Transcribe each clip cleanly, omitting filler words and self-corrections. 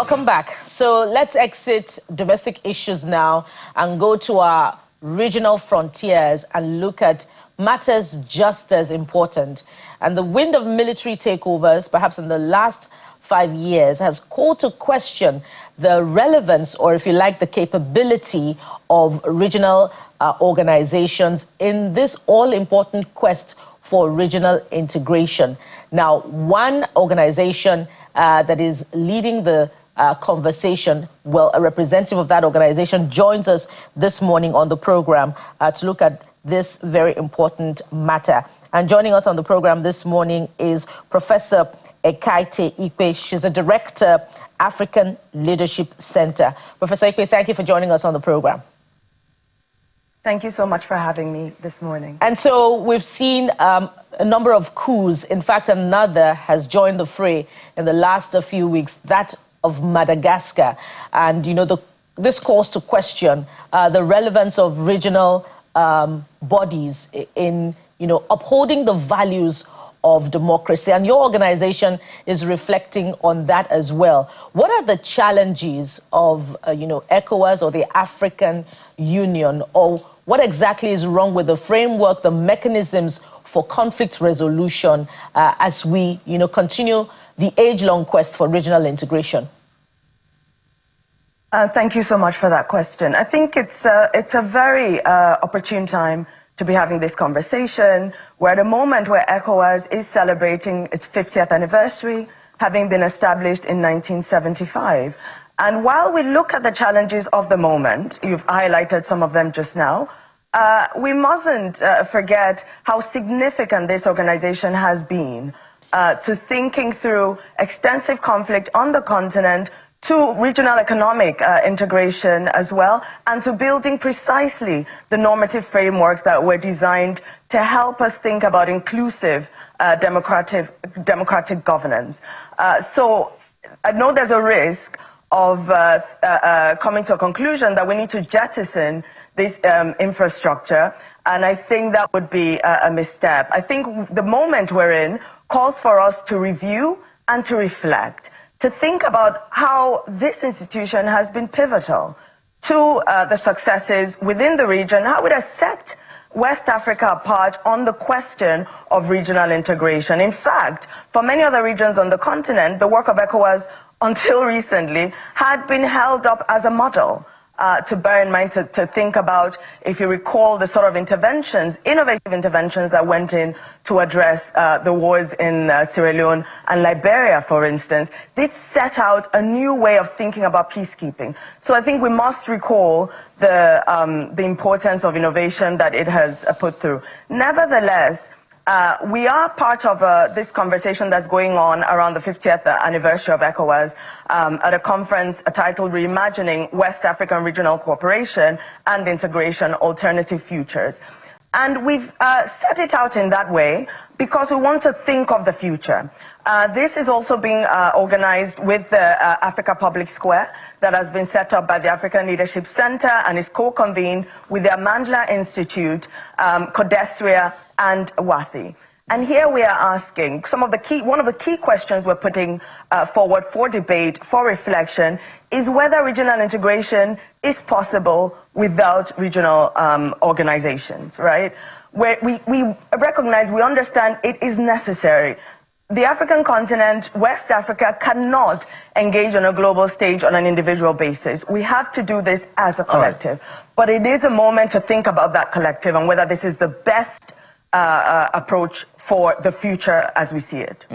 Welcome back. So let's exit domestic issues now and go to our regional frontiers and look at matters just as important. And the wind of military takeovers, perhaps in the last 5 years, has called to question the relevance, or if you like, the capability of regional organizations in this all-important quest for regional integration. Now, one organization that is leading the conversation, well, a representative of that organization joins us this morning on the program to look at this very important matter. And joining us on the program this morning is Professor Ekaite Ikpe. She's a director, African Leadership Center. Professor Ikpe, thank you for joining us on the program. Thank you so much for having me this morning. And so we've seen a number of coups. In fact, another has joined the fray in the last few weeks, that of Madagascar. And, you know, this calls to question the relevance of regional bodies in, you know, upholding the values of democracy. And your organization is reflecting on that as well. What are the challenges of, you know, ECOWAS or the African Union, or what exactly is wrong with the framework, the mechanisms for conflict resolution as we, you know, continue the age-long quest for regional integration? Thank you so much for that question. I think it's a very opportune time to be having this conversation. We're at a moment where ECOWAS is celebrating its 50th anniversary, having been established in 1975. And while we look at the challenges of the moment, you've highlighted some of them just now, we mustn't forget how significant this organization has been to thinking through extensive conflict on the continent, to regional economic integration as well, and to building precisely the normative frameworks that were designed to help us think about inclusive democratic governance. So I know there's a risk of coming to a conclusion that we need to jettison this infrastructure, and I think that would be a misstep. I think the moment we're in calls for us to review and to reflect, to think about how this institution has been pivotal to the successes within the region, how it has set West Africa apart on the question of regional integration. In fact, for many other regions on the continent, the work of ECOWAS until recently had been held up as a model to bear in mind, to think about, if you recall, the sort of interventions, innovative interventions that went in to address the wars in Sierra Leone and Liberia, for instance. This set out a new way of thinking about peacekeeping. So I think we must recall the importance of innovation that it has put through. Nevertheless, we are part of this conversation that's going on around the 50th anniversary of ECOWAS at a conference titled Reimagining West African Regional Cooperation and Integration, Alternative Futures. And we've set it out in that way because we want to think of the future. This is also being organized with the Africa Public Square that has been set up by the African Leadership Center and is co-convened with the Amandla Institute, Codesria, and Wathi. And here we are asking one of the key questions we're putting forward for debate, for reflection, is whether regional integration is possible without regional organizations, right? Where we recognize, we understand it is necessary. The African continent, West Africa, cannot engage on a global stage on an individual basis. We have to do this as a collective. Right. But it is a moment to think about that collective and whether this is the best approach for the future as we see it.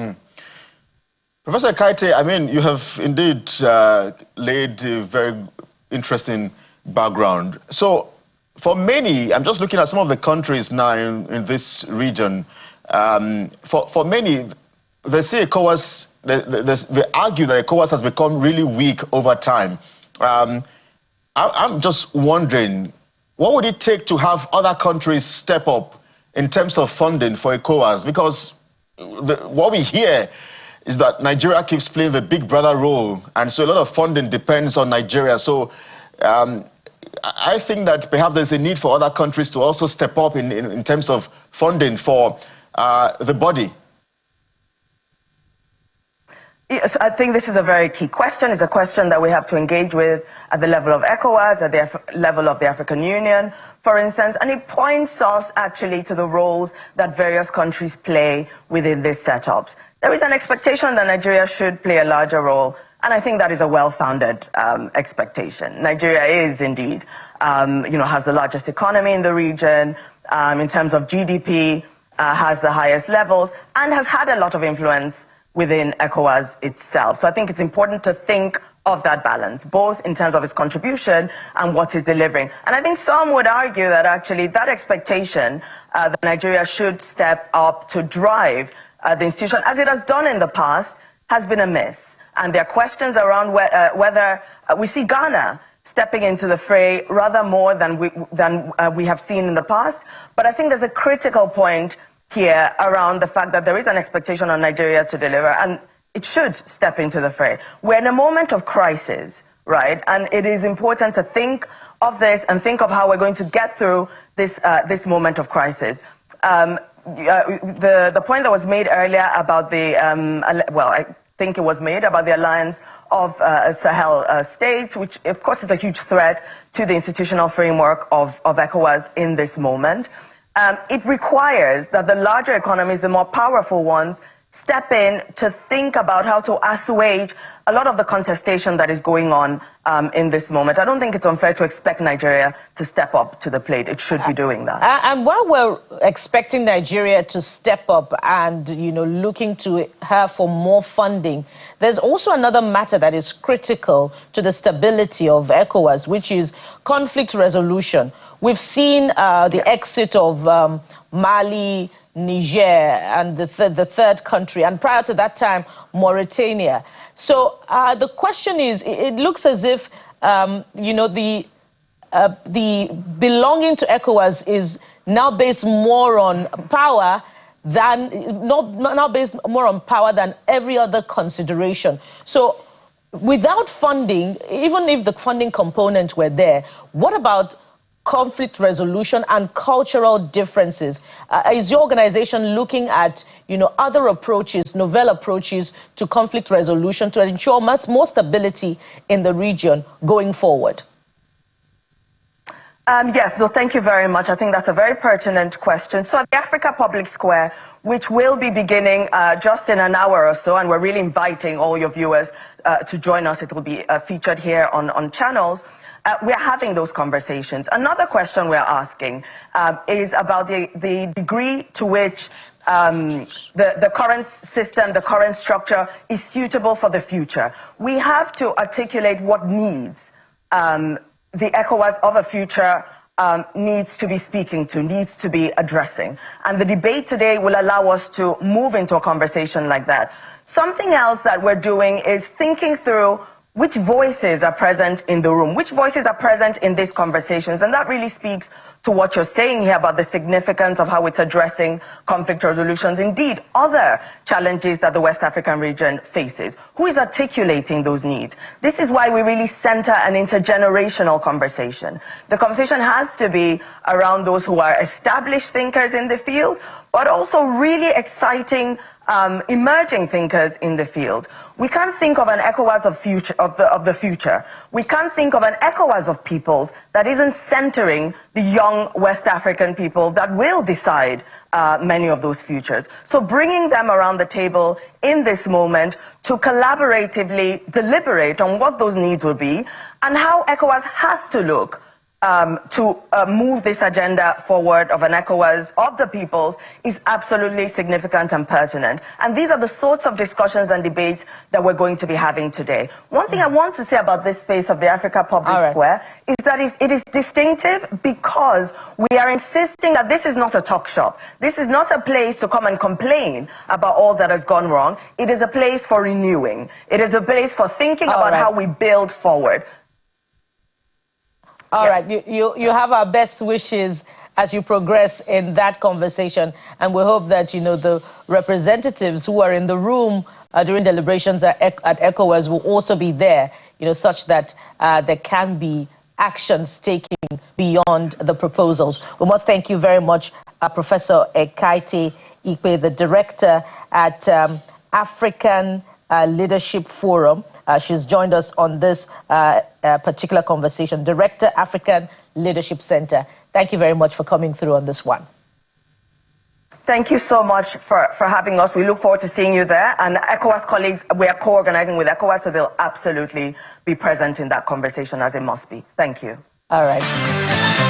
Professor Ekaite, I mean, you have indeed laid a very interesting background. So for many, I'm just looking at some of the countries now in this region, for many, they say ECOWAS, they argue that ECOWAS has become really weak over time. I'm just wondering, what would it take to have other countries step up in terms of funding for ECOWAS? Because what we hear is that Nigeria keeps playing the big brother role, and so a lot of funding depends on Nigeria. So I think that perhaps there's a need for other countries to also step up in terms of funding for the body. Yes, I think this is a very key question. It's a question that we have to engage with at the level of ECOWAS, at the level of the African Union, for instance, and it points us actually to the roles that various countries play within these setups. There is an expectation that Nigeria should play a larger role, and I think that is a well-founded expectation. Nigeria is indeed, has the largest economy in the region, in terms of GDP, has the highest levels, and has had a lot of influence within ECOWAS itself. So I think it's important to think of that balance, both in terms of its contribution and what it's delivering. And I think some would argue that actually that expectation that Nigeria should step up to drive the institution, as it has done in the past, has been a miss. And there are questions around whether we see Ghana stepping into the fray rather more than we have seen in the past. But I think there's a critical point here around the fact that there is an expectation on Nigeria to deliver, and it should step into the fray. We're in a moment of crisis, right? And it is important to think of this and think of how we're going to get through this moment of crisis. The point that was made earlier about I think it was made about the alliance of Sahel states, which of course is a huge threat to the institutional framework of ECOWAS in this moment. It requires that the larger economies, the more powerful ones, step in to think about how to assuage a lot of the contestation that is going on in this moment. I don't think it's unfair to expect Nigeria to step up to the plate. It should be doing that. And while we're expecting Nigeria to step up and, looking to her for more funding, there's also another matter that is critical to the stability of ECOWAS, which is conflict resolution. We've seen the exit of Mali, Niger, and the third country, and prior to that time, Mauritania. So the question is, it looks as if, the belonging to ECOWAS is now based more on power than, not based more on power than every other consideration. So without funding, even if the funding component were there, what about conflict resolution and cultural differences? Is your organization looking at, other approaches, novel approaches to conflict resolution to ensure more stability in the region going forward? Yes, no, thank you very much. I think that's a very pertinent question. So at the Africa Public Square, which will be beginning just in an hour or so, and we're really inviting all your viewers to join us. It will be featured here on channels. We're having those conversations. Another question we're asking is about the degree to which the current system, the current structure is suitable for the future. We have to articulate what needs the ECOWAS of a future needs to be speaking to, needs to be addressing. And the debate today will allow us to move into a conversation like that. Something else that we're doing is thinking through which voices are present in the room, which voices are present in these conversations. And that really speaks to what you're saying here about the significance of how it's addressing conflict resolutions, indeed other challenges that the West African region faces. Who is articulating those needs? This is why we really center an intergenerational conversation. The conversation has to be around those who are established thinkers in the field, but also really exciting emerging thinkers in the field. We can't think of an ECOWAS of the future. We can't think of an ECOWAS of peoples that isn't centering the young West African people that will decide many of those futures. So bringing them around the table in this moment to collaboratively deliberate on what those needs will be and how ECOWAS has to look to move this agenda forward of an ECOWAS of the peoples is absolutely significant and pertinent. And these are the sorts of discussions and debates that we're going to be having today. One thing I want to say about this space of the Africa Public Square is that it is distinctive because we are insisting that this is not a talk shop. This is not a place to come and complain about all that has gone wrong. It is a place for renewing. It is a place for thinking about how we build forward. All right, you have our best wishes as you progress in that conversation, and we hope that the representatives who are in the room during deliberations at ECOWAS will also be there, such that there can be actions taken beyond the proposals. We must thank you very much, Professor Ekaite Ikpe, the director at African Leadership Forum. She's joined us on this particular conversation. Director, African Leadership Center. Thank you very much for coming through on this one. Thank you so much for having us. We look forward to seeing you there. And ECOWAS colleagues, we are co-organizing with ECOWAS, so they'll absolutely be present in that conversation, as it must be. Thank you. All right.